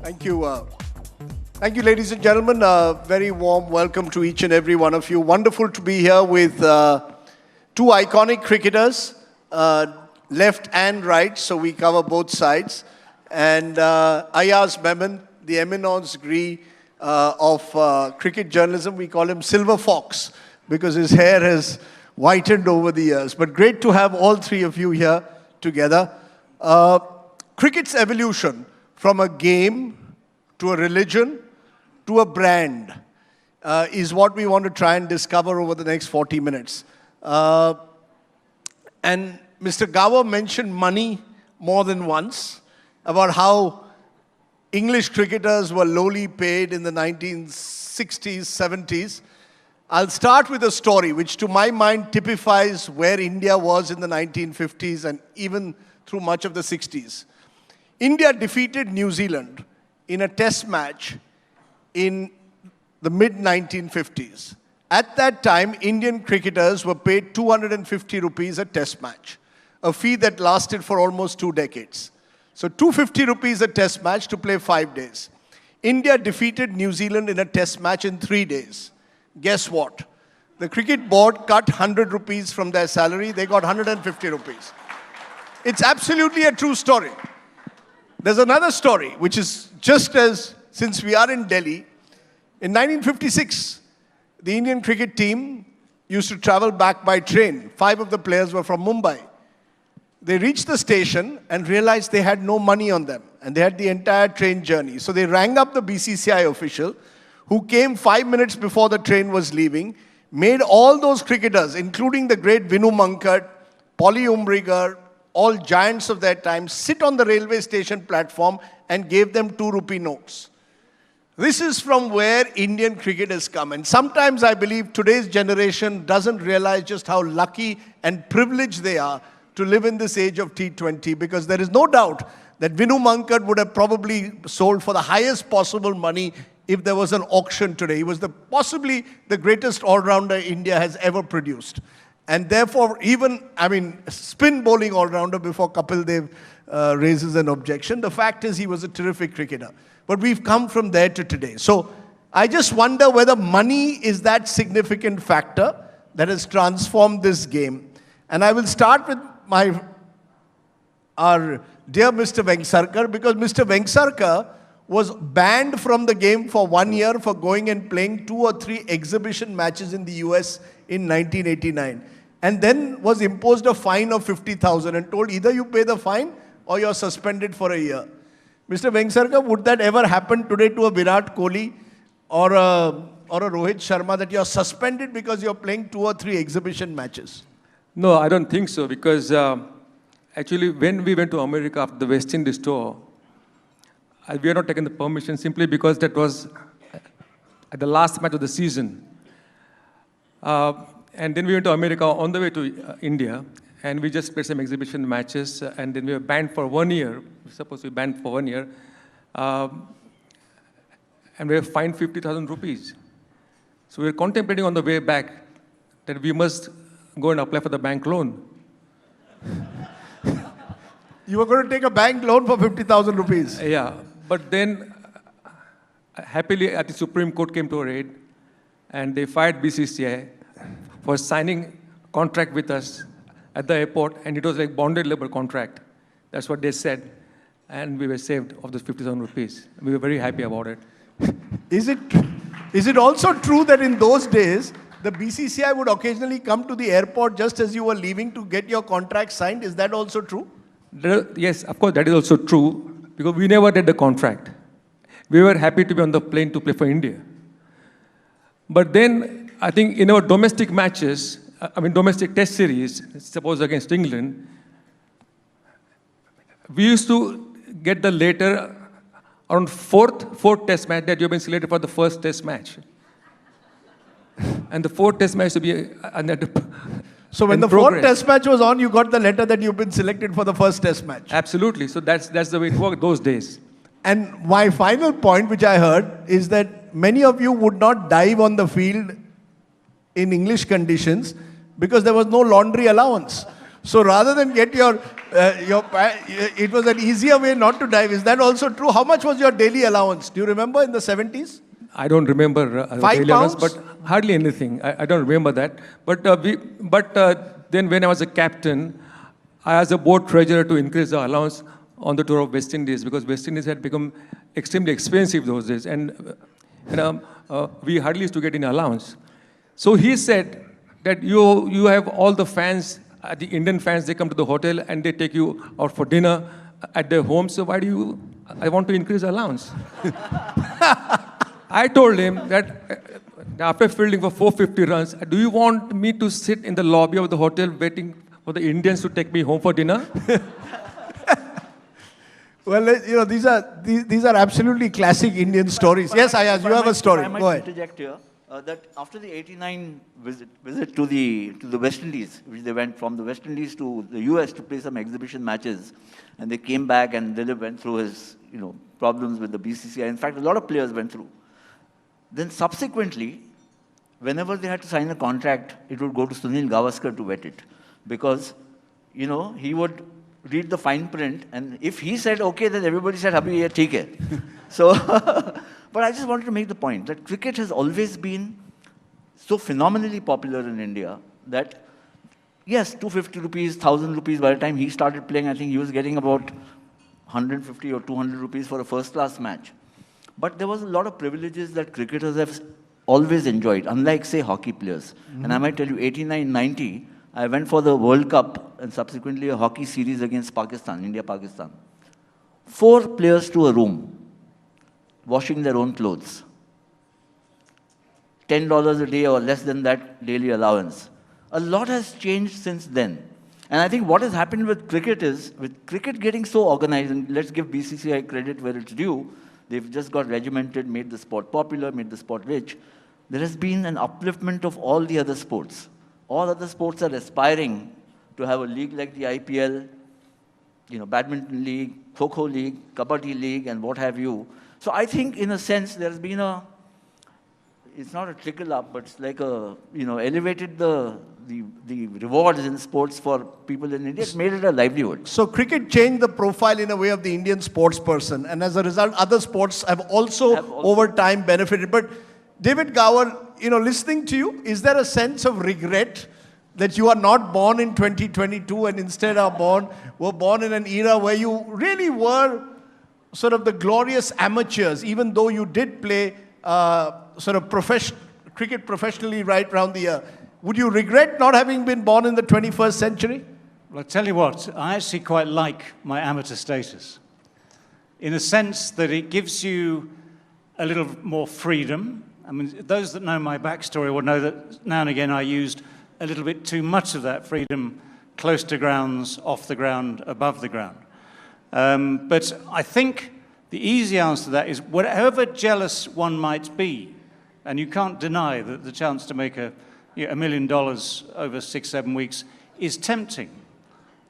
Thank you. Thank you, ladies and gentlemen. Very warm welcome to each and every one of you. Wonderful to be here with two iconic cricketers, left and right, so we cover both sides. And Ayaz Memon, the eminence gris of cricket journalism. We call him Silver Fox because his hair has whitened over the years. But great to have all three of you here together. Cricket's evolution from a game to a religion to a brand is what we want to try and discover over the next 40 minutes. And Mr. Gower mentioned money more than once, about how English cricketers were lowly paid in the 1960s, 70s. I'll start with a story which to my mind typifies where India was in the 1950s and even through much of the 60s. India defeated New Zealand in a test match in the mid-1950s. At that time, Indian cricketers were paid 250 rupees a test match, a fee that lasted for almost 2 decades. So 250 rupees a test match to play 5 days. India defeated New Zealand in a test match in 3 days. Guess what? The cricket board cut 100 rupees from their salary. They got 150 rupees. It's absolutely a true story. There's another story, which is just as, since we are in Delhi, in 1956, the Indian cricket team used to travel back by train. 5 of the players were from Mumbai. They reached the station and realized they had no money on them, and they had the entire train journey. So they rang up the BCCI official, who came 5 minutes before the train was leaving, made all those cricketers, including the great Vinu Mankad, Polly Umbriger, all giants of their time, sit on the railway station platform and gave them 2 rupee notes. This is from where Indian cricket has come. And sometimes I believe today's generation doesn't realize just how lucky and privileged they are to live in this age of T20, because there is no doubt that Vinu Mankad would have probably sold for the highest possible money if there was an auction today. He was possibly the greatest all-rounder India has ever produced. And therefore, even, spin bowling all-rounder before Kapil Dev raises an objection. The fact is he was a terrific cricketer. But we've come from there to today. So I just wonder whether money is that significant factor that has transformed this game. And I will start with our dear Mr. Vengsarkar, because Mr. Vengsarkar was banned from the game for 1 year for going and playing 2 or 3 exhibition matches in the US in 1989. And then was imposed a fine of 50,000 and told either you pay the fine or you're suspended for a year. Mr. Vengsarkar, would that ever happen today to a Virat Kohli or a Rohit Sharma, that you're suspended because you're playing 2 or 3 exhibition matches? No, I don't think so, because actually when we went to America after the West Indies tour, we had not taken the permission simply because that was at the last match of the season. And then we went to America on the way to India, and we just played some exhibition matches, and then we were banned for 1 year. We were supposed to be banned for 1 year. And we were fined 50,000 rupees. So we were contemplating on the way back that we must go and apply for the bank loan. You were going to take a bank loan for 50,000 rupees? Yeah, but then happily the Supreme Court came to our aid, and they fired BCCI for signing contract with us at the airport, and it was like bonded labor contract. That's what they said, and we were saved of those 50,000 rupees. We were very happy about it. Is it also true that in those days, the BCCI would occasionally come to the airport just as you were leaving to get your contract signed? Is that also true? Yes, of course, that is also true, because we never did the contract. We were happy to be on the plane to play for India. But then, I think in our domestic matches, domestic test series, suppose against England, we used to get the letter around fourth test match that you've been selected for the first test match. And the 4th test match to be so when the progress. 4th test match was on, you got the letter that you've been selected for the first test match. Absolutely. So that's the way it worked those days. And my final point, which I heard, is that many of you would not dive on the field in English conditions because there was no laundry allowance. So rather than get it was an easier way not to dive. Is that also true? How much was your daily allowance? Do you remember in the 70s? I don't remember £5? daily allowance, but hardly anything. I don't remember that. But then when I was a captain, I asked the board treasurer to increase the allowance on the tour of West Indies, because West Indies had become extremely expensive those days, and we hardly used to get any allowance. So he said that you have all the fans, the Indian fans, they come to the hotel and they take you out for dinner at their home, so why do I want to increase the allowance? I told him that after fielding for 450 runs, do you want me to sit in the lobby of the hotel waiting for the Indians to take me home for dinner? Well, these are absolutely classic Indian stories. Yes, Ayaz, you have a story. I might Go ahead. interject here that after the '89 visit to the West Indies, which they went from the West Indies to the US to play some exhibition matches, and they came back and Dilip went through his problems with the BCCI. In fact, a lot of players went through. Then subsequently, whenever they had to sign a contract, it would go to Sunil Gavaskar to vet it, because he would read the fine print, and if he said okay, then everybody said Abhi ye theek hai. So, but I just wanted to make the point that cricket has always been so phenomenally popular in India that yes, 250 rupees, 1,000 rupees. By the time he started playing, I think he was getting about 150 or 200 rupees for a first-class match. But there was a lot of privileges that cricketers have always enjoyed, unlike, say, hockey players. Mm-hmm. And I might tell you, 89, 90, I went for the World Cup and subsequently a hockey series against Pakistan, India-Pakistan. 4 players to a room, washing their own clothes. $10 a day or less than that daily allowance. A lot has changed since then. And I think what has happened with cricket is, with cricket getting so organized, and let's give BCCI credit where it's due, they've just got regimented, made the sport popular, made the sport rich. There has been an upliftment of all the other sports. All other sports are aspiring to have a league like the IPL, badminton league, kho-kho league, kabaddi league, and what have you. So I think, in a sense, there's been it's not a trickle up, but it's like elevated the rewards in sports for people in India. It made it a livelihood. So cricket changed the profile in a way of the Indian sports person, and as a result, other sports have also over time benefited. But David Gower, listening to you, is there a sense of regret that you are not born in 2022 and instead were born in an era where you really were sort of the glorious amateurs, even though you did play cricket professionally right around the year? Would you regret not having been born in the 21st century? Well, I tell you what, I actually quite like my amateur status, in a sense that it gives you a little more freedom. I mean, those that know my backstory will know that now and again I used a little bit too much of that freedom close to grounds, off the ground, above the ground. But I think the easy answer to that is, whatever jealous one might be, and you can't deny that the chance to make $1 million over 6-7 weeks is tempting.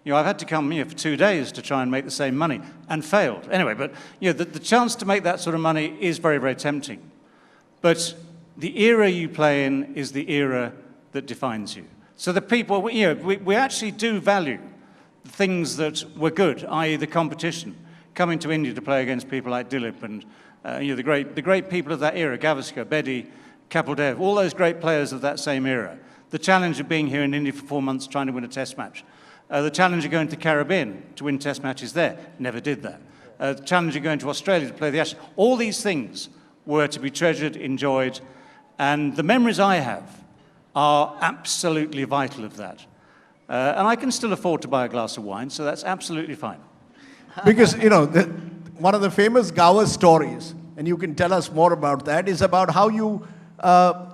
I've had to come here for 2 days to try and make the same money and failed. Anyway, but the chance to make that sort of money is very, very tempting. But the era you play in is the era that defines you. So the people, we actually do value the things that were good, i.e. the competition. Coming to India to play against people like Dilip and the great people of that era, Gavaskar, Bedi, Kapil Dev, all those great players of that same era. The challenge of being here in India for 4 months trying to win a test match. The challenge of going to the Caribbean to win test matches there, never did that. The challenge of going to Australia to play the Ashes. All these things were to be treasured, enjoyed, and the memories I have are absolutely vital of that. And I can still afford to buy a glass of wine, so that's absolutely fine. Because, one of the famous Gower stories, and you can tell us more about that, is about how you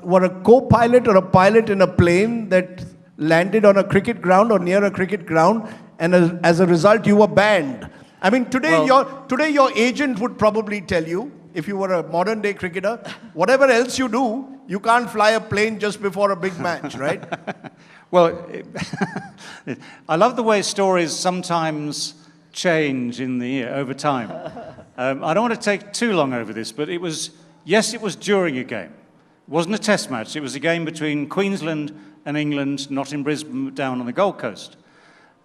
were a co-pilot or a pilot in a plane that landed on a cricket ground or near a cricket ground, and as a result, you were banned. I mean, today your agent would probably tell you, if you were a modern-day cricketer, whatever else you do, you can't fly a plane just before a big match, right? Well, I love the way stories sometimes change over time. I don't want to take too long over this, but it was during a game. It wasn't a test match. It was a game between Queensland and England, not in Brisbane, but down on the Gold Coast.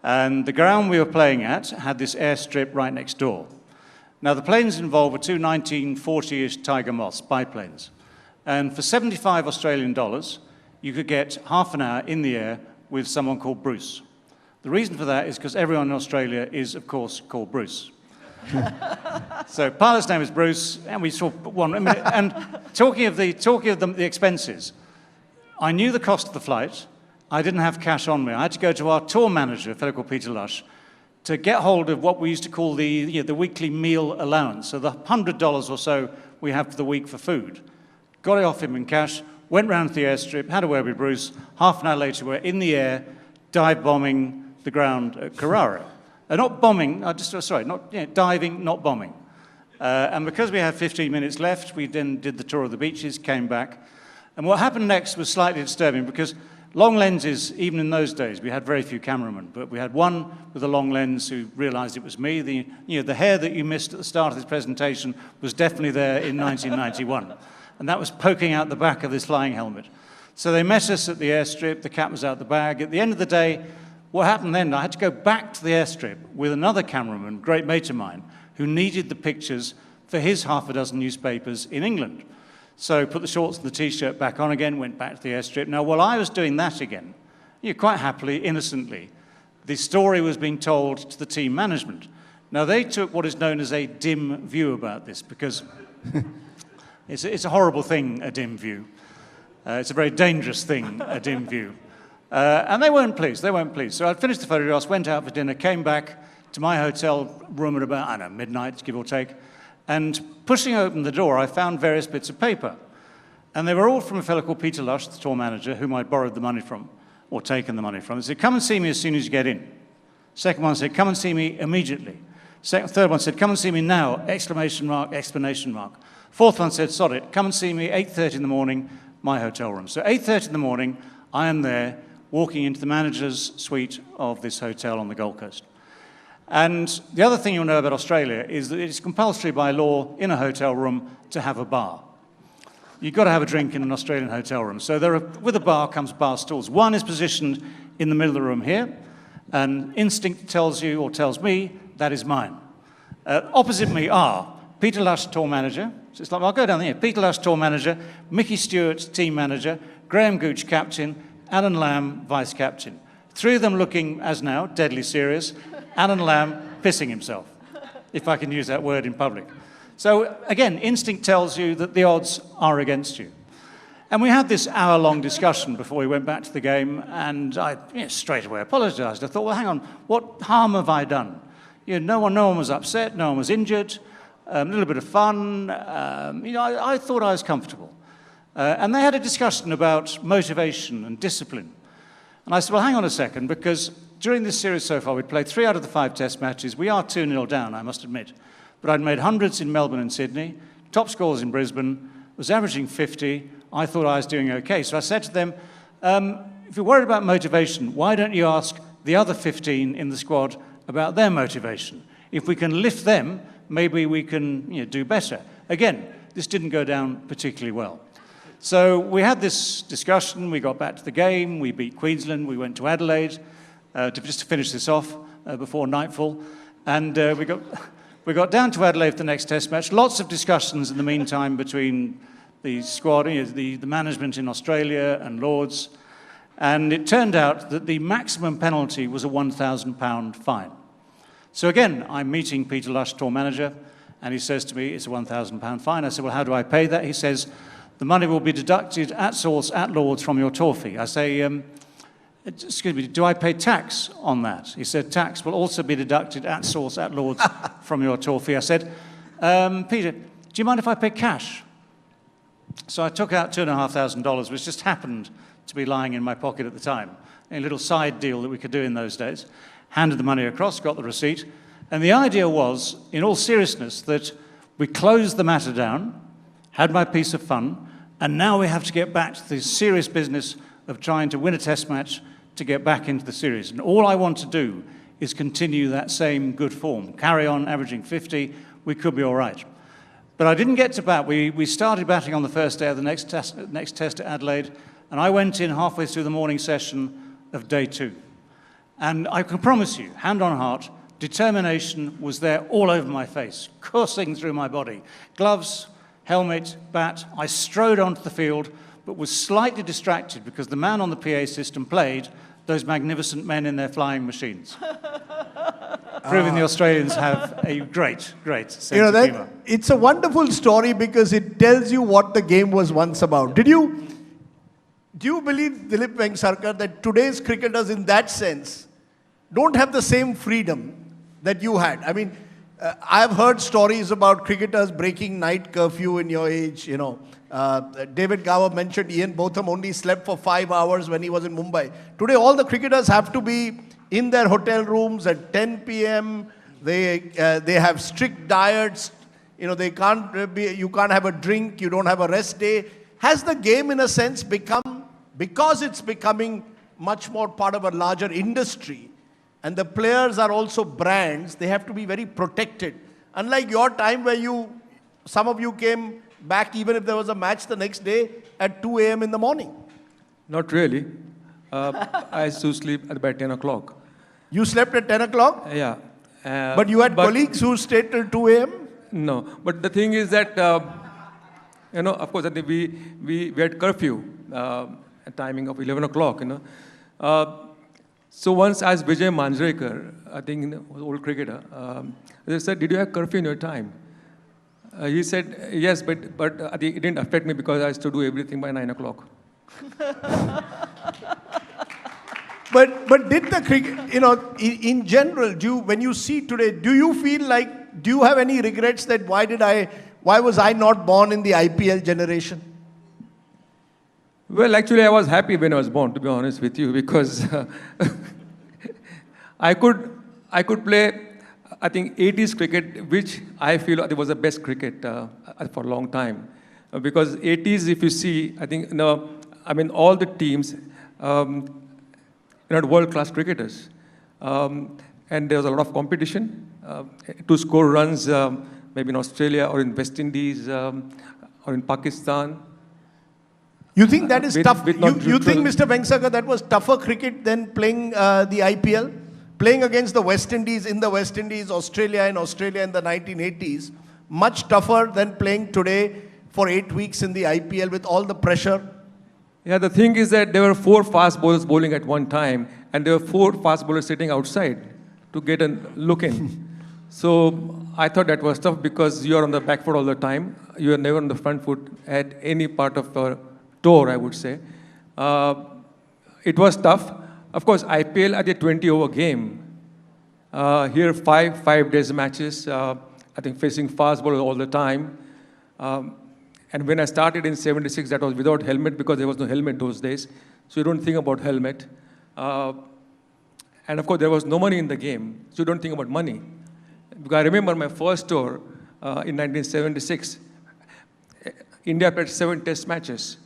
And the ground we were playing at had this airstrip right next door. Now, the planes involved were two 1940-ish Tiger Moths, biplanes. And for 75 Australian dollars, you could get half an hour in the air with someone called Bruce. The reason for that is because everyone in Australia is, of course, called Bruce. So pilot's name is Bruce, and we saw one. And talking of the expenses, I knew the cost of the flight. I didn't have cash on me. I had to go to our tour manager, a fellow called Peter Lush, to get hold of what we used to call the weekly meal allowance. So the $100 or so we have for the week for food. Got it off him in cash, went round to the airstrip, had a word with Bruce. Half an hour later, we're in the air, dive bombing the ground at Carrara. Not bombing, diving, not bombing. And because we had 15 minutes left, we then did the tour of the beaches, came back. And what happened next was slightly disturbing because long lenses, even in those days, we had very few cameramen, but we had one with a long lens who realized it was me. The hair that you missed at the start of this presentation was definitely there in 1991. And that was poking out the back of this flying helmet. So they met us at the airstrip, the cat was out the bag. At the end of the day, what happened then, I had to go back to the airstrip with another cameraman, great mate of mine, who needed the pictures for his half a dozen newspapers in England. So put the shorts and the T-shirt back on again, went back to the airstrip. Now, while I was doing that again, quite happily, innocently, the story was being told to the team management. Now, they took what is known as a dim view about this, because it's a horrible thing, a dim view. It's a very dangerous thing, a dim view. And they weren't pleased. So I'd finished the photographs, went out for dinner, came back to my hotel room at about, midnight, give or take. And pushing open the door, I found various bits of paper. And they were all from a fellow called Peter Lush, the tour manager, whom I'd borrowed the money from, or taken the money from. They said, come and see me as soon as you get in. Second one said, come and see me immediately. Third one said, come and see me now, exclamation mark, explanation mark. Fourth one said, sod it, come and see me 8:30 in the morning, my hotel room. So 8:30 in the morning, I am there, walking into the manager's suite of this hotel on the Gold Coast. And the other thing you'll know about Australia is that it's compulsory by law in a hotel room to have a bar. You've got to have a drink in an Australian hotel room. So with a bar comes bar stools. One is positioned in the middle of the room here, and instinct tells you, or tells me, that is mine. Opposite me are Peter Lush, tour manager. So it's like, I'll go down here. Peter Lush, tour manager, Mickey Stewart, team manager, Graham Gooch, captain, Alan Lamb, vice captain. Three of them looking, as now, deadly serious. Alan Lamb pissing himself, if I can use that word in public. So again, instinct tells you that the odds are against you. And we had this hour-long discussion before we went back to the game, and I straight away apologized. I thought, well, hang on, what harm have I done? No one was upset, no one was injured, a little bit of fun. I thought I was comfortable. And they had a discussion about motivation and discipline. And I said, well, hang on a second, because during this series so far, we'd played 3 out of the 5 test matches. We are 2-0 down, I must admit. But I'd made hundreds in Melbourne and Sydney, top scores in Brisbane, was averaging 50. I thought I was doing okay. So I said to them, if you're worried about motivation, why don't you ask the other 15 in the squad about their motivation? If we can lift them, maybe we can do better. Again, this didn't go down particularly well. So we had this discussion, we got back to the game, we beat Queensland, we went to Adelaide, just to finish this off before nightfall, and we got down to Adelaide for the next test match. Lots of discussions in the meantime between the squad, the management in Australia and Lords, and it turned out that the maximum penalty was a £1,000 fine. So again, I'm meeting Peter Lush, tour manager, and he says to me, it's a £1,000 fine. I said, well, how do I pay that? He says, the money will be deducted at source at Lords from your tour fee. I say, excuse me, do I pay tax on that? He said, tax will also be deducted at source at Lords from your tour fee. I said, Peter, do you mind if I pay cash? So I took out $2,500, which just happened to be lying in my pocket at the time, a little side deal that we could do in those days. Handed the money across, got the receipt, and the idea was, in all seriousness, that we closed the matter down, had my piece of fun, and now we have to get back to the serious business of trying to win a test match to get back into the series. And all I want to do is continue that same good form, carry on averaging 50, we could be all right. But I didn't get to bat. We started batting on the first day of the next test at Adelaide, and I went in halfway through the morning session of day 2. And I can promise you, hand on heart, determination was there all over my face, coursing through my body. Gloves, helmet, bat. I strode onto the field, but was slightly distracted because the man on the PA system played those magnificent men in their flying machines. Proving the Australians have a great, great sense of humour. It's a wonderful story because it tells you what the game was once about. Do you believe, Dilip Vengsarkar, that today's cricketers in that sense don't have the same freedom that you had? I mean, I've heard stories about cricketers breaking night curfew in your age, you know. David Gower mentioned Ian Botham only slept for 5 hours when he was in Mumbai. Today, all the cricketers have to be in their hotel rooms at 10 p.m. They have strict diets. You know, you can't have a drink. You don't have a rest day. Has the game, in a sense, become, because it's becoming much more part of a larger industry, and the players are also brands, they have to be very protected. Unlike your time where some of you came back even if there was a match the next day at 2 a.m. in the morning. Not really. I used to sleep at about 10 o'clock. You slept at 10 o'clock? Yeah. But you had colleagues who stayed till 2 a.m.? No. But the thing is that, you know, of course, I think we had curfew, a timing of 11 o'clock, you know. So once as Vijay Manjrekar, I think, an old cricketer, they said, did you have curfew in your time? He said, yes, but I think it didn't affect me because I used to do everything by 9 o'clock. But did the cricket, you know, in general, when you see today, do you feel like, do you have any regrets that why was I not born in the IPL generation? Well, actually, I was happy when I was born, to be honest with you, because I could play, I think, 80s cricket, which I feel it was the best cricket for a long time. Because 80s, if you see, I think, I mean, all the teams, had world-class cricketers. And there was a lot of competition to score runs, maybe in Australia or in West Indies or in Pakistan. You think that is tough? You think, Mr. Vengsarkar, that was tougher cricket than playing the IPL? Playing against the West Indies, in the West Indies, Australia in the 1980s, much tougher than playing today for 8 weeks in the IPL with all the pressure? Yeah, the thing is that there were 4 fast bowlers bowling at one time, and there were 4 fast bowlers sitting outside to get a look in. So I thought that was tough because you are on the back foot all the time. You are never on the front foot at any part of the tour, I would say. It was tough. Of course, IPL at a 20-over game. Here, 5 days matches, I think facing fast bowlers all the time. And when I started in 76, that was without helmet because there was no helmet those days. So you don't think about helmet. And of course, there was no money in the game. So you don't think about money. Because I remember my first tour in 1976. India played 7 test matches.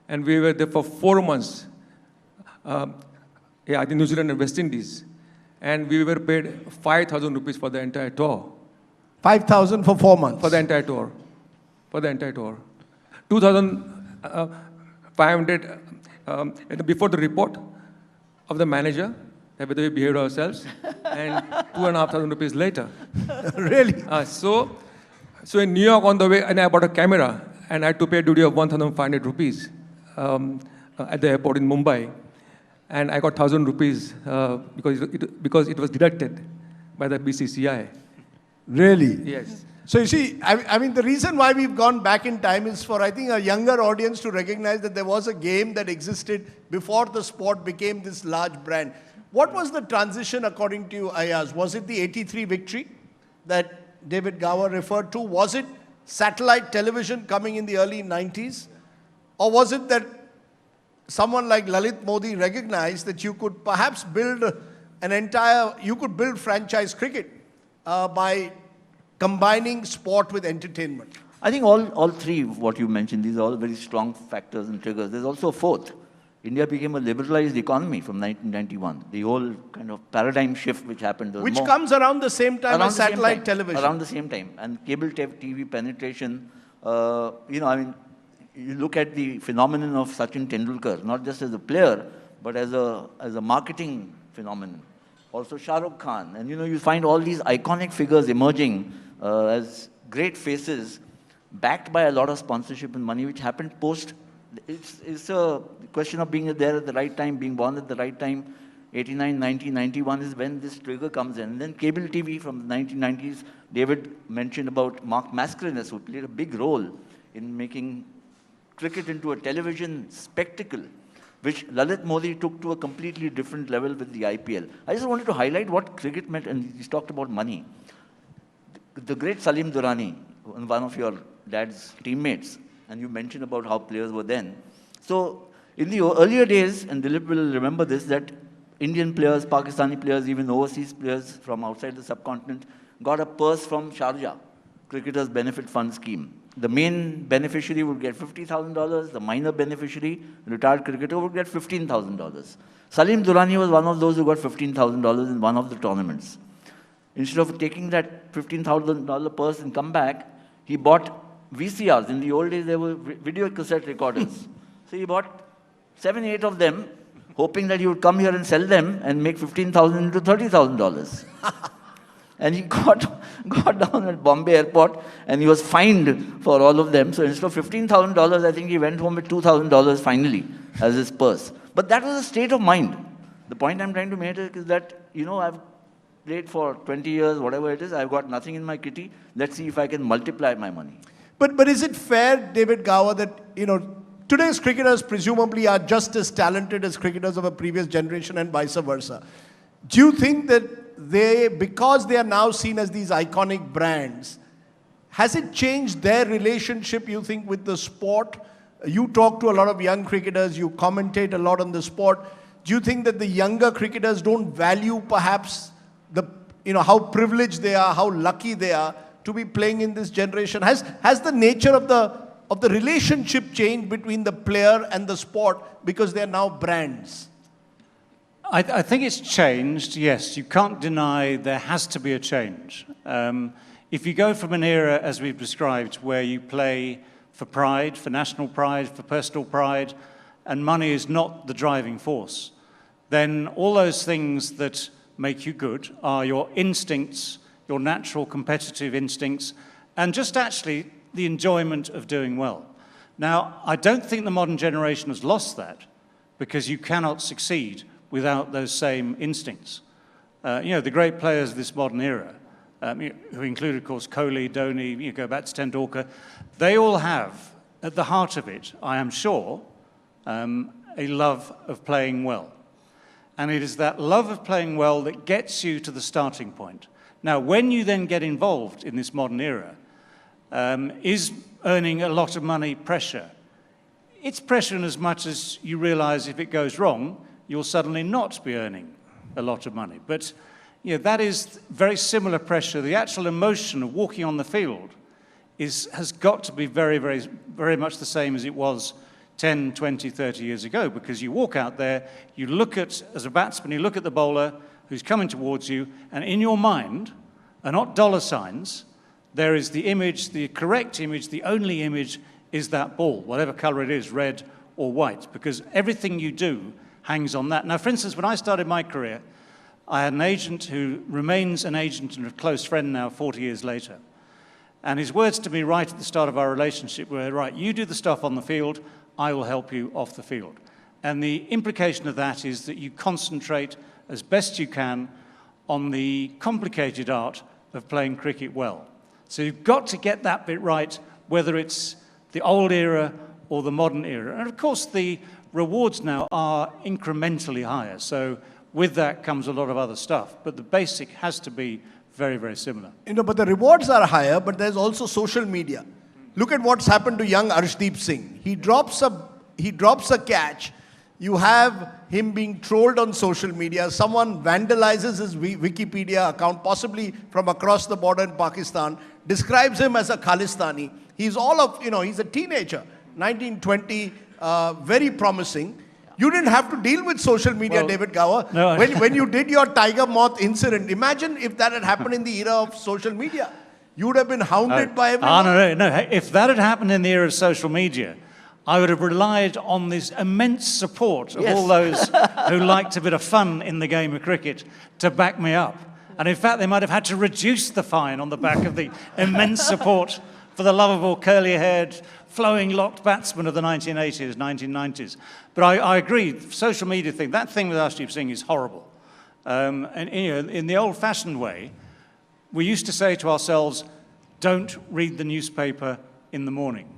And we were there for 4 months. I think New Zealand and West Indies. And we were paid 5,000 rupees for the entire tour. 5,000 for 4 months? For the entire tour. 2,500 before the report of the manager, whether we behaved ourselves, and 2,500 rupees later. Really? So in New York on the way, and I bought a camera, and I had to pay a duty of 1,500 rupees at the airport in Mumbai. And I got 1,000 rupees because it was deducted by the BCCI. Really? Yes. So you see, I mean, the reason why we've gone back in time is for, I think, a younger audience to recognize that there was a game that existed before the sport became this large brand. What was the transition according to you, Ayaz? Was it the 83 victory that David Gower referred to? Was it satellite television coming in the early 90s? Or was it that someone like Lalit Modi recognized that you could perhaps build you could build franchise cricket by combining sport with entertainment? I think all three, what you mentioned, these are all very strong factors and triggers. There's also a fourth. India became a liberalized economy from 1991. The whole kind of paradigm shift which happened. Which comes around the same time as satellite television. Around the same time. And cable TV penetration, I mean, you look at the phenomenon of Sachin Tendulkar, not just as a player, but as a marketing phenomenon. also Shah Rukh Khan. And, you find all these iconic figures emerging as great faces, backed by a lot of sponsorship and money, which happened post. It's a question of being there at the right time, being born at the right time. 89, 90, 91 is when this trigger comes in. And then cable TV from the 1990s, David mentioned about Mark Mascarenhas, who played a big role in making cricket into a television spectacle, which Lalit Modi took to a completely different level with the IPL. I just wanted to highlight what cricket meant, and he's talked about money. The great Salim Durrani, one of your dad's teammates, and you mentioned about how players were then. So in the earlier days, and Dilip will remember this, that Indian players, Pakistani players, even overseas players from outside the subcontinent got a purse from Sharjah, Cricketers Benefit Fund Scheme. The main beneficiary would get $50,000, the minor beneficiary, retired cricketer, would get $15,000. Salim Durrani was one of those who got $15,000 in one of the tournaments. Instead of taking that $15,000 purse and come back, he bought VCRs. In the old days, there were video cassette recorders. So he bought 7, 8 of them, hoping that he would come here and sell them and make $15,000 into $30,000. And he got down at Bombay airport and he was fined for all of them. So instead of $15,000, I think he went home with $2,000 finally as his purse. But that was a state of mind. The point I'm trying to make is that, I've played for 20 years, whatever it is, I've got nothing in my kitty. Let's see if I can multiply my money. But is it fair, David Gower, that, today's cricketers presumably are just as talented as cricketers of a previous generation and vice versa? Do you think that because they are now seen as these iconic brands, has it changed their relationship, you think, with the sport? You talk to a lot of young cricketers, you commentate a lot on the sport. Do you think that the younger cricketers don't value perhaps how privileged they are, how lucky they are to be playing in this generation? Has the nature of the relationship changed between the player and the sport because they are now brands? I think it's changed, yes. You can't deny there has to be a change. If you go from an era, as we've described, where you play for pride, for national pride, for personal pride, and money is not the driving force, then all those things that make you good are your instincts, your natural competitive instincts, and just actually the enjoyment of doing well. Now, I don't think the modern generation has lost that, because you cannot succeed without those same instincts. The great players of this modern era, who include, of course, Kohli, Dhoni, you go back to Tendulkar, they all have, at the heart of it, I am sure, a love of playing well. And it is that love of playing well that gets you to the starting point. Now, when you then get involved in this modern era, is earning a lot of money pressure? It's pressure in as much as you realize if it goes wrong, you'll suddenly not be earning a lot of money. But that is very similar pressure. The actual emotion of walking on the field has got to be very, very, very much the same as it was 10, 20, 30 years ago, because you walk out there, you look at, as a batsman, you look at the bowler who's coming towards you, and in your mind, are not dollar signs, there is the image, the correct image, the only image is that ball, whatever color it is, red or white, because everything you do hangs on that. Now, for instance, when I started my career, I had an agent who remains an agent and a close friend now 40 years later. And his words to me right at the start of our relationship were, right, you do the stuff on the field, I will help you off the field. And the implication of that is that you concentrate as best you can on the complicated art of playing cricket well. So you've got to get that bit right, whether it's the old era or the modern era. And of course, the rewards now are incrementally higher. So with that comes a lot of other stuff. But the basic has to be very, very similar. But the rewards are higher, but there's also social media. Look at what's happened to young Rajdeep Singh. He drops a catch. You have him being trolled on social media. Someone vandalizes his Wikipedia account, possibly from across the border in Pakistan, describes him as a Khalistani. He's he's a teenager, 19, 20, very promising. You didn't have to deal with social media, David Gower. No. When you did your Tiger Moth incident, imagine if that had happened in the era of social media. You would have been hounded by everyone. No. If that had happened in the era of social media, I would have relied on this immense support of Yes. all those who liked a bit of fun in the game of cricket to back me up. And in fact, they might have had to reduce the fine on the back of the immense support for the lovable curly-haired, flowing-locked batsman of the 1980s, 1990s. But I agree, social media thing, that thing with Rajdeep Singh is horrible. And you know, in the old-fashioned way, we used to say to ourselves, don't read the newspaper in the morning.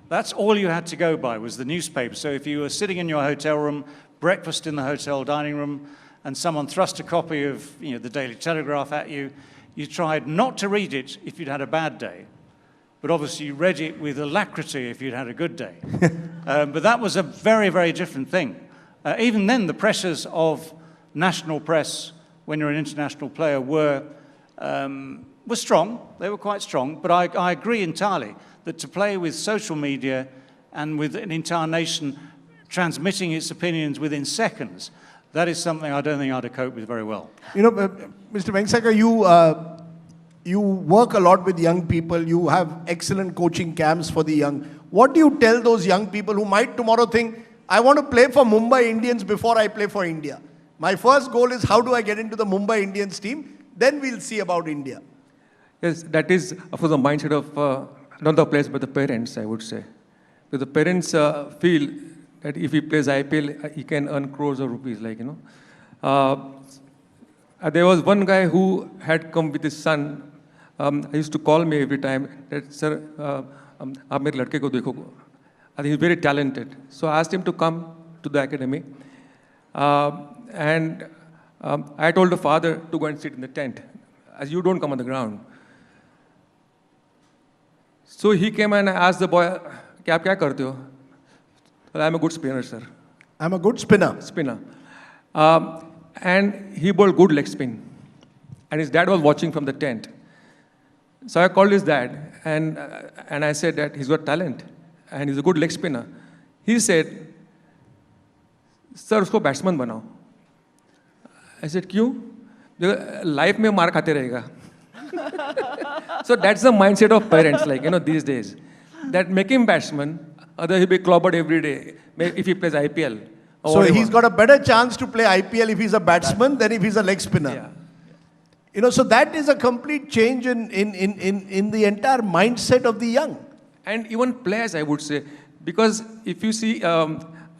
That's all you had to go by, was the newspaper. So if you were sitting in your hotel room, breakfast in the hotel dining room, and someone thrust a copy of the Daily Telegraph at you, you tried not to read it if you'd had a bad day. But obviously you read it with alacrity if you'd had a good day. But that was a very, very different thing. Even then, the pressures of national press, when you're an international player, were strong. They were quite strong. But I agree entirely that to play with social media and with an entire nation transmitting its opinions within seconds, that is something I don't think I'd have coped with very well. You know, Mr. Vengsarkar, you work a lot with young people. You have excellent coaching camps for the young. What do you tell those young people who might tomorrow think, I want to play for Mumbai Indians before I play for India? My first goal is, how do I get into the Mumbai Indians team? Then we'll see about India. Yes, that is, of course, the mindset of not the players, but the parents, I would say. Because the parents feel that if he plays IPL, he can earn crores of rupees, there was one guy who had come with his son. He used to call me every time that, sir, aap mere ladke ko dekho. I think he's very talented. So I asked him to come to the academy. And I told the father to go and sit in the tent, as you don't come on the ground. So he came and asked the boy, "Kya aap kya karte ho?" Well, I'm a good spinner, sir. I'm a good spinner. Spinner. And he bowled good leg spin. And his dad was watching from the tent. So I called his dad and I said that he's got talent and he's a good leg spinner. He said, "Sir, usko batsman banao." I said, "Kyun? Life mein maar khate rahega." So that's the mindset of parents, these days. That make him batsman, other he'll be clobbered every day if he plays IPL. So whatever. he's got a better chance to play IPL if he's a batsman than if he's a leg spinner. Yeah. So that is a complete change in the entire mindset of the young. And even players, I would say, because if you see,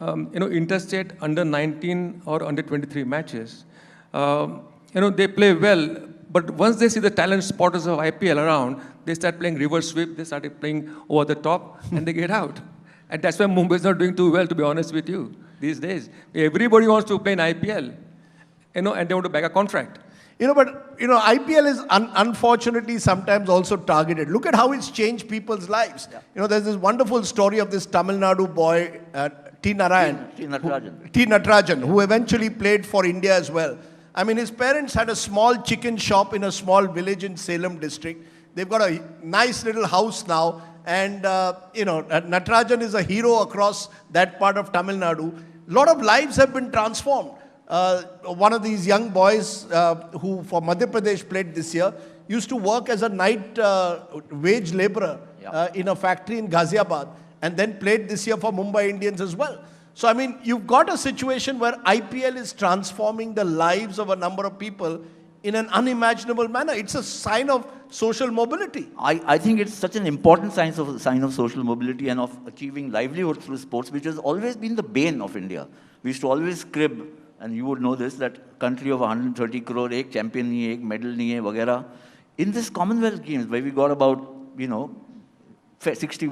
interstate under 19 or under 23 matches, they play well. But once they see the talent spotters of IPL around, they start playing reverse sweep, they started playing over the top, and they get out. And that's why Mumbai is not doing too well, to be honest with you, these days. Everybody wants to play in IPL, and they want to bag a contract. But IPL is unfortunately sometimes also targeted. Look at how it's changed people's lives. Yeah. There's this wonderful story of this Tamil Nadu boy, T. Natarajan, who eventually played for India as well. I mean, his parents had a small chicken shop in a small village in Salem district. They've got a nice little house now. And, Natarajan is a hero across that part of Tamil Nadu. A lot of lives have been transformed. One of these young boys who for Madhya Pradesh played this year used to work as a night wage laborer in a factory in Ghaziabad and then played this year for Mumbai Indians as well. So, I mean, you've got a situation where IPL is transforming the lives of a number of people in an unimaginable manner. It's a sign of social mobility. I think it's such an important sign of social mobility and of achieving livelihood through sports, which has always been the bane of India. We used to always crib, and you would know this, that country of 130 crore, ek champion nahi hai, ek medal nahi hai, vagera. In this Commonwealth Games, where we got about, 60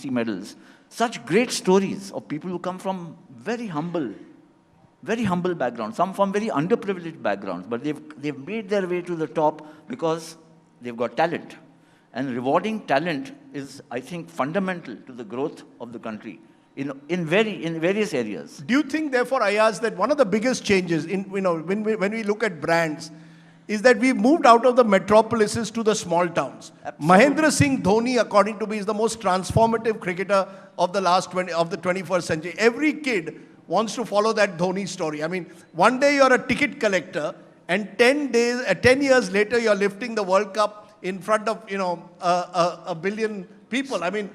medals, such great stories of people who come from very humble backgrounds, some from very underprivileged backgrounds, but they've made their way to the top because they've got talent. And rewarding talent is, I think, fundamental to the growth of the country in various areas. Do you think, therefore, Ayaz, that one of the biggest changes when we look at brands is that we've moved out of the metropolises to the small towns? Absolutely. Mahendra Singh Dhoni, according to me, is the most transformative cricketer of the of the 21st century. Every kid wants to follow that Dhoni story. I mean, one day you're a ticket collector, and 10 years later you're lifting the World Cup in front of a billion people. I mean,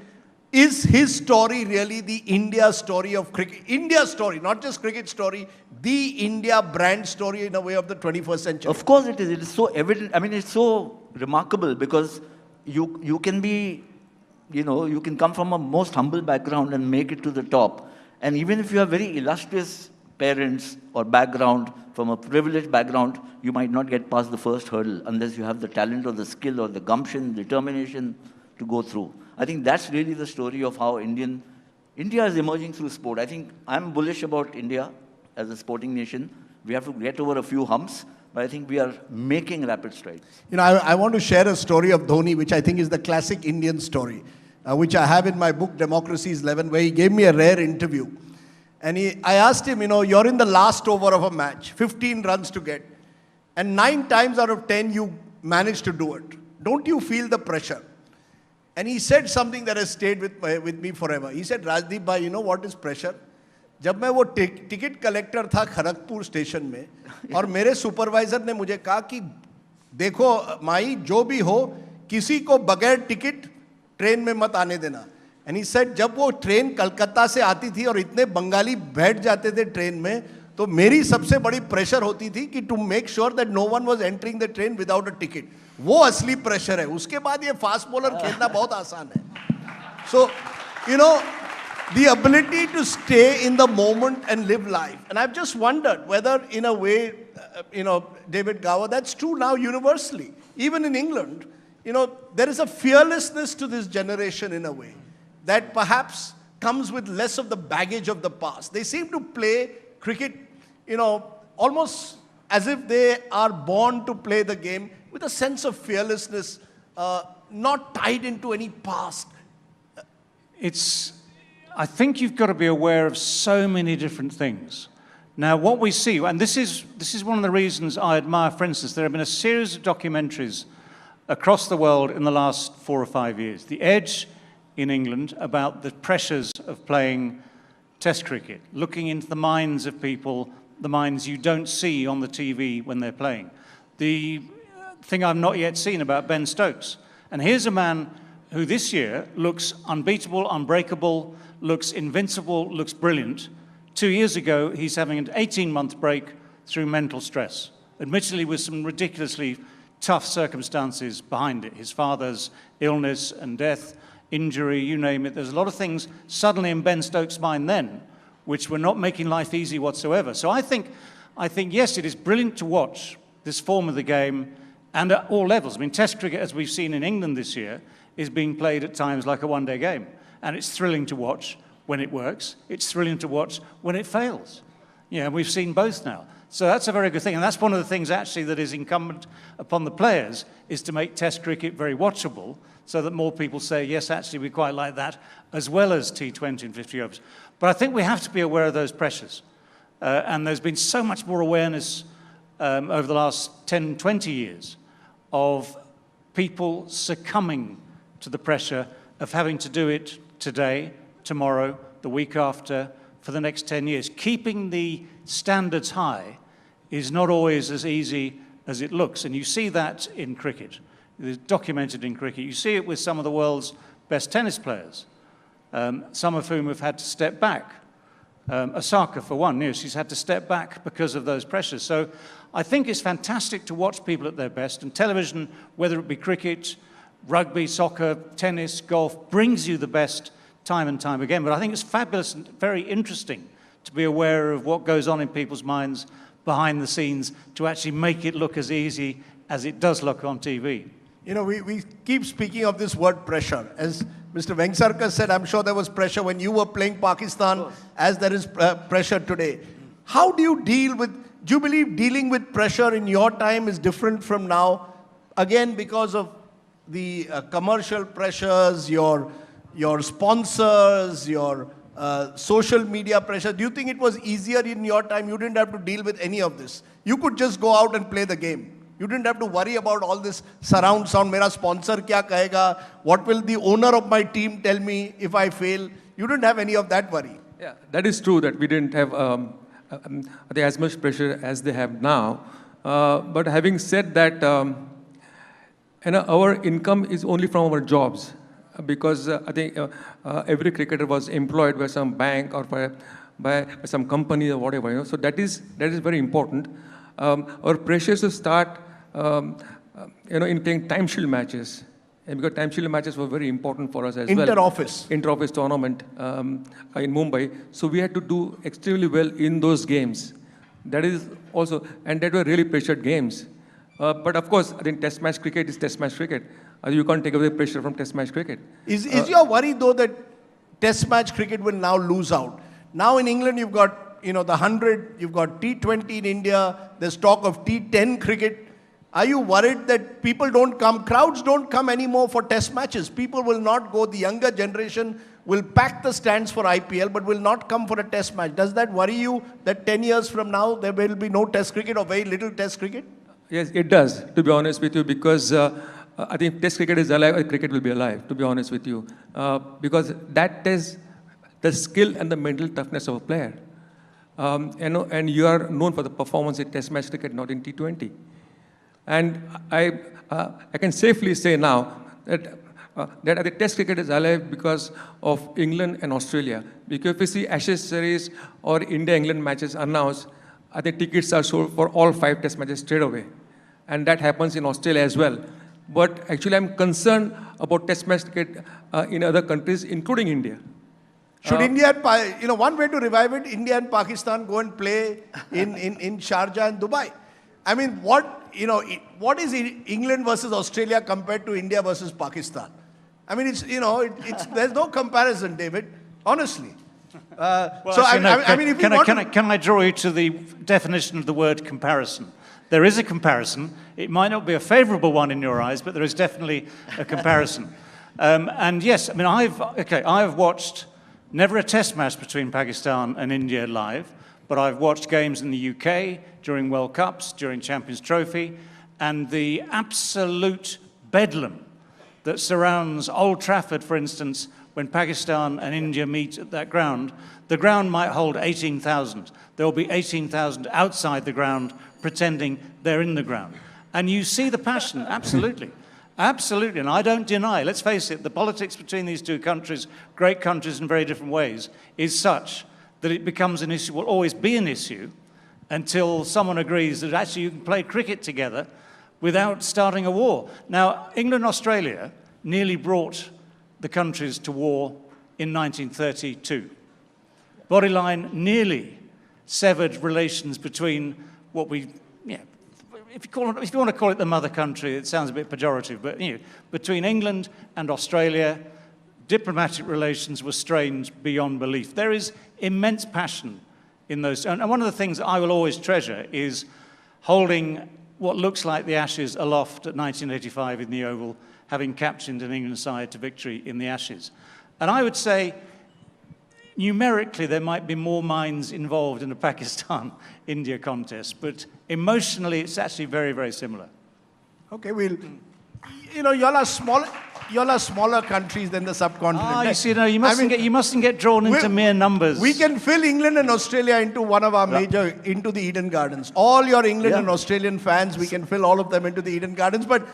is his story really the India story of cricket? India story, not just cricket story, the India brand story in a way of the 21st century? Of course it is. It is so evident. I mean, it's so remarkable because you can be, you can come from a most humble background and make it to the top. And even if you have very illustrious parents or background, from a privileged background, you might not get past the first hurdle unless you have the talent or the skill or the gumption, determination to go through. I think that's really the story of how India is emerging through sport. I think I'm bullish about India as a sporting nation. We have to get over a few humps, but I think we are making rapid strides. I want to share a story of Dhoni, which I think is the classic Indian story, which I have in my book, Democracy is 11, where he gave me a rare interview. And I asked him, you're in the last over of a match, 15 runs to get, and 9 times out of 10 you managed to do it. Don't you feel the pressure? And he said something that has stayed with me forever. He said, Rajdeep bhai, you know what is pressure? जब मैं वो ticket collector था Kharagpur station में और मेरे supervisor ने मुझे कहा कि देखो माई जो भी हो किसी को बगैर टिकट ट्रेन में मत आने देना. एंड ही सेड जब वो ट्रेन कलकत्ता से आती थी और इतने बंगाली बैठ जाते थे ट्रेन में तो मेरी सबसे बड़ी प्रेशर होती थी कि to make sure that no one was entering the train without a ticket. वो असली प्रेशर है. उसके बाद ये फास्ट बॉलर खेलना बहुत आसान है. सो the ability to stay in the moment and live life. And I've just wondered whether in a way, David Gower, that's true now universally. Even in England, there is a fearlessness to this generation in a way that perhaps comes with less of the baggage of the past. They seem to play cricket, almost as if they are born to play the game with a sense of fearlessness, not tied into any past. I think you've got to be aware of so many different things. Now, what we see, and this is one of the reasons I admire, for instance, there have been a series of documentaries across the world in the last 4 or 5 years. The Edge in England about the pressures of playing Test cricket, looking into the minds of people, the minds you don't see on the TV when they're playing. The thing I've not yet seen about Ben Stokes. And here's a man who this year looks unbeatable, unbreakable, looks invincible, looks brilliant. 2 years ago, he's having an 18-month break through mental stress, admittedly with some ridiculously tough circumstances behind it. His father's illness and death, injury, you name it. There's a lot of things suddenly in Ben Stokes' mind then, which were not making life easy whatsoever. So I think, yes, it is brilliant to watch this form of the game, and at all levels. I mean, Test cricket, as we've seen in England this year, is being played at times like a one-day game. And it's thrilling to watch when it works. It's thrilling to watch when it fails. We've seen both now. So that's a very good thing. And that's one of the things, actually, that is incumbent upon the players, is to make Test cricket very watchable so that more people say, yes, actually, we quite like that, as well as T20 and 50 overs. But I think we have to be aware of those pressures. And there's been so much more awareness over the last 10, 20 years of people succumbing to the pressure of having to do it today, tomorrow, the week after, for the next 10 years. Keeping the standards high is not always as easy as it looks. And you see that in cricket. It's documented in cricket. You see it with some of the world's best tennis players, some of whom have had to step back. Osaka, for one, she's had to step back because of those pressures. So I think it's fantastic to watch people at their best. And television, whether it be cricket, rugby, soccer, tennis, golf, brings you the best time and time again. But I think it's fabulous and very interesting to be aware of what goes on in people's minds behind the scenes to actually make it look as easy as it does look on TV. We keep speaking of this word pressure. As Mr. Vengsarkar said, I'm sure there was pressure when you were playing Pakistan, as there is pressure today. How do you do you believe dealing with pressure in your time is different from now? Again, because of the commercial pressures, your sponsors, your social media pressure. Do you think it was easier in your time? You didn't have to deal with any of this. You could just go out and play the game. You didn't have to worry about all this surround sound. Mera sponsor kya kahega? What will the owner of my team tell me if I fail? You didn't have any of that worry. Yeah, that is true that we didn't have as much pressure as they have now. But having said that, our income is only from our jobs. because I think every cricketer was employed by some bank or by some company or whatever. So that is very important. Our pressures to start, in playing time shield matches. And because time shield matches were very important for us as well. Inter-office tournament in Mumbai. So we had to do extremely well in those games. That is also, and that were really pressured games. But of course, I think test match cricket is test match cricket. You can't take away pressure from test match cricket. Is your worry though that test match cricket will now lose out? Now in England you've got, the 100, you've got T20 in India, there's talk of T10 cricket. Are you worried that people don't come, crowds don't come anymore for test matches? People will not go, the younger generation will pack the stands for IPL but will not come for a test match. Does that worry you that 10 years from now there will be no test cricket or very little test cricket? Yes, it does, to be honest with you, because I think test cricket is alive, cricket will be alive, to be honest with you. Because that is the skill and the mental toughness of a player. And you are known for the performance in test match cricket, not in T20. And I can safely say now that the test cricket is alive because of England and Australia. Because if you see Ashes series or India-England matches announced, I think tickets are sold for all 5 test matches straight away. And that happens in Australia as well. But actually I'm concerned about test match cricket in other countries, including India. Should India, one way to revive it, India and Pakistan go and play in Sharjah and Dubai. I mean, what is England versus Australia compared to India versus Pakistan? I mean, there's no comparison, David, honestly. Can I draw you to the definition of the word comparison? There is a comparison. It might not be a favorable one in your eyes, but there is definitely a comparison. And yes, I mean, I've watched never a test match between Pakistan and India live, but I've watched games in the UK during World Cups, during Champions Trophy, and the absolute bedlam that surrounds Old Trafford, for instance, when Pakistan and India meet at that ground. The ground might hold 18,000. There will be 18,000 outside the ground pretending they're in the ground. And you see the passion, absolutely. Absolutely, and I don't deny, let's face it, the politics between these two countries, great countries in very different ways, is such that it becomes an issue, will always be an issue, until someone agrees that actually you can play cricket together without starting a war. Now, England and Australia nearly brought the countries to war in 1932. Bodyline nearly severed relations between what we, if you want to call it the mother country, it sounds a bit pejorative, but between England and Australia, diplomatic relations were strained beyond belief. There is immense passion in those. And one of the things I will always treasure is holding what looks like the Ashes aloft at 1985 in the Oval, having captained an England side to victory in the Ashes. And I would say, numerically, there might be more minds involved in the Pakistan-India contest, but emotionally, it's actually very, very similar. Okay, y'all are smaller countries than the subcontinent. You see, you mustn't get drawn into mere numbers. We can fill England and Australia into one of our into the Eden Gardens. All your England and Australian fans, we can fill all of them into the Eden Gardens. But,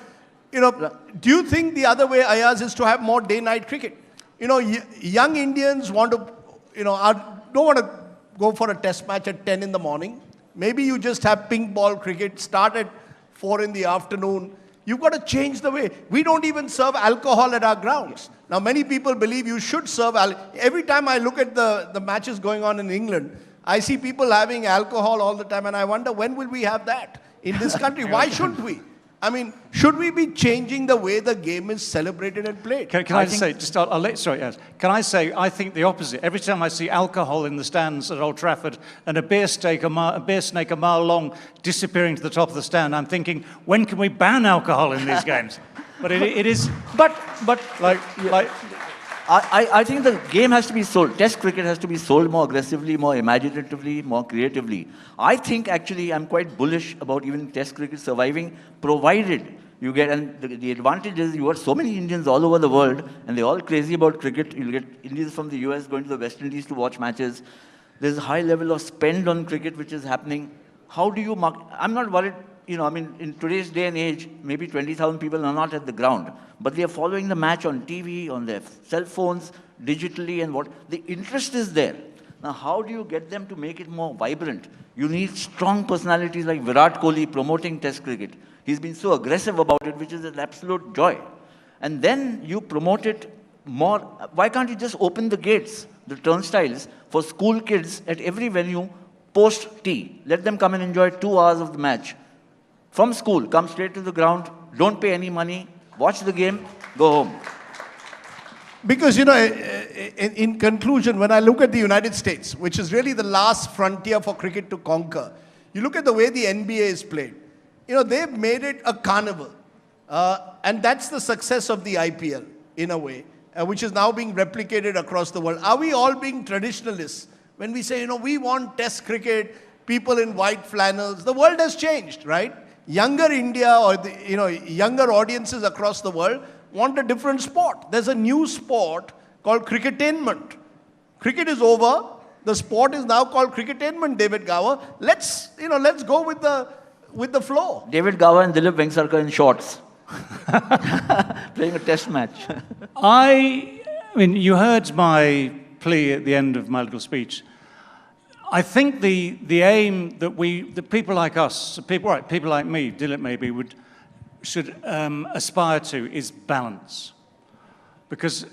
do you think the other way, Ayaz, is to have more day-night cricket? Young Indians want to, don't want to go for a test match at 10 in the morning. Maybe you just have pink ball cricket, start at 4 in the afternoon. You've got to change the way. We don't even serve alcohol at our grounds. Now, many people believe you should serve alcohol. Every time I look at the matches going on in England, I see people having alcohol all the time, and I wonder, when will we have that in this country? Why shouldn't we? I mean, should we be changing the way the game is celebrated and played? Can I just say, can I say, I think the opposite. Every time I see alcohol in the stands at Old Trafford and a beer snake a mile long disappearing to the top of the stand, I'm thinking, when can we ban alcohol in these games? But it is, I think the game has to be sold. Test cricket has to be sold more aggressively, more imaginatively, more creatively. I think actually I'm quite bullish about even Test cricket surviving, provided you get, and the advantage is you have so many Indians all over the world, and they're all crazy about cricket. You'll get Indians from the US going to the West Indies to watch matches. There's a high level of spend on cricket which is happening. How do you mark? I'm not worried I mean, in today's day and age, maybe 20,000 people are not at the ground, but they are following the match on TV, on their cell phones, digitally, and what. The interest is there. Now, how do you get them to make it more vibrant? You need strong personalities like Virat Kohli promoting Test cricket. He's been so aggressive about it, which is an absolute joy. And then you promote it more. Why can't you just open the gates, the turnstiles, for school kids at every venue post-tea? Let them come and enjoy 2 hours of the match. From school, come straight to the ground, don't pay any money, watch the game, go home. Because, in conclusion, when I look at the United States, which is really the last frontier for cricket to conquer, you look at the way the NBA is played. They've made it a carnival. And that's the success of the IPL, in a way, which is now being replicated across the world. Are we all being traditionalists when we say, we want Test cricket, people in white flannels? The world has changed, right? Younger India or younger audiences across the world want a different sport. There's a new sport called cricketainment. Cricket is over. The sport is now called cricketainment, David Gower. Let's go with the flow. David Gower and Dilip Vengsarkar in shorts. Playing a test match. I mean, you heard my plea at the end of my little speech. I think the aim that the people like us, people like me, Dilip maybe, should aspire to is balance. Because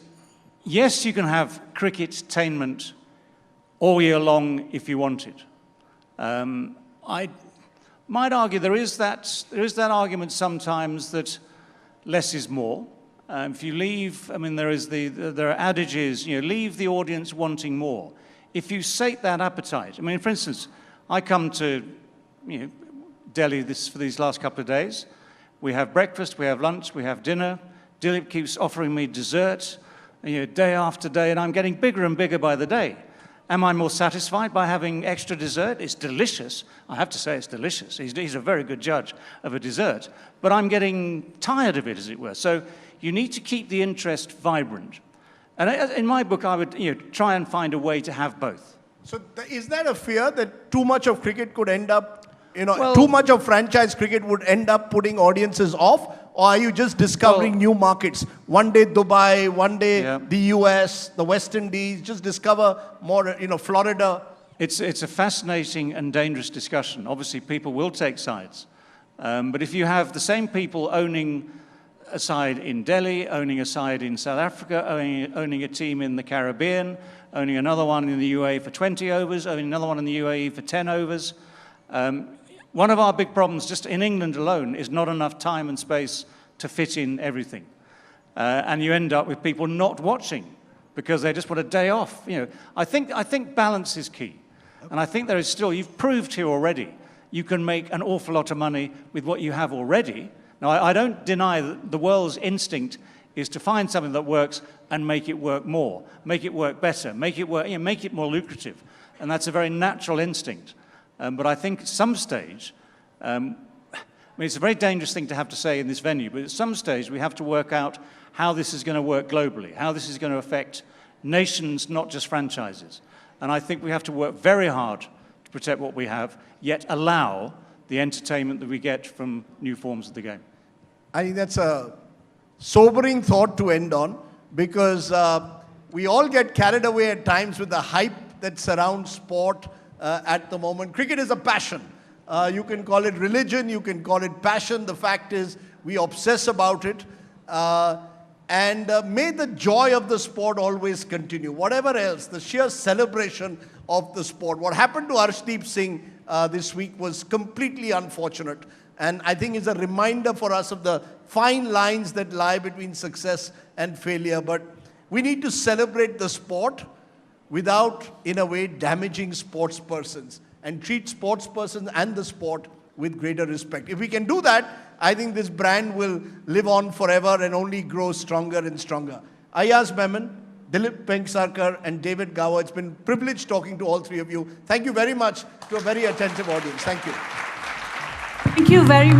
yes, you can have cricket-tainment all year long if you want it. I might argue there is that argument sometimes that less is more. If you leave, I mean, there are adages, leave the audience wanting more. If you sate that appetite, I mean, for instance, I come to Delhi for these last couple of days. We have breakfast, we have lunch, we have dinner. Dilip keeps offering me dessert, day after day, and I'm getting bigger and bigger by the day. Am I more satisfied by having extra dessert? It's delicious. I have to say it's delicious. He's a very good judge of a dessert. But I'm getting tired of it, as it were. So you need to keep the interest vibrant. And in my book, I would try and find a way to have both. So is that a fear that too much of cricket could end up, too much of franchise cricket would end up putting audiences off? Or are you just discovering new markets? One day Dubai, one day the US, the West Indies, just discover more, Florida. It's a fascinating and dangerous discussion. Obviously, people will take sides. But if you have the same people owning a side in Delhi, owning a side in South Africa, owning a team in the Caribbean, owning another one in the UAE for 20 overs, owning another one in the UAE for 10 overs. One of our big problems, just in England alone, is not enough time and space to fit in everything. And you end up with people not watching because they just want a day off. I think balance is key. And I think there is still, you've proved here already, you can make an awful lot of money with what you have already. Now, I don't deny that the world's instinct is to find something that works and make it work more, make it work better, make it more lucrative. And that's a very natural instinct. But I think at some stage, it's a very dangerous thing to have to say in this venue, but at some stage we have to work out how this is going to work globally, how this is going to affect nations, not just franchises. And I think we have to work very hard to protect what we have, yet allow the entertainment that we get from new forms of the game. I think that's a sobering thought to end on, because we all get carried away at times with the hype that surrounds sport at the moment. Cricket is a passion. You can call it religion, you can call it passion. The fact is, we obsess about it. And may the joy of the sport always continue. Whatever else, the sheer celebration of the sport. What happened to Rajdeep Singh this week was completely unfortunate. And I think it's a reminder for us of the fine lines that lie between success and failure. But we need to celebrate the sport without, in a way, damaging sports persons, and treat sports persons and the sport with greater respect. If we can do that, I think this brand will live on forever and only grow stronger and stronger. Ayaz, Memon, Dilip Vengsarkar, and David Gower, it's been a privilege talking to all three of you. Thank you very much to a very attentive audience. Thank you. Thank you very much.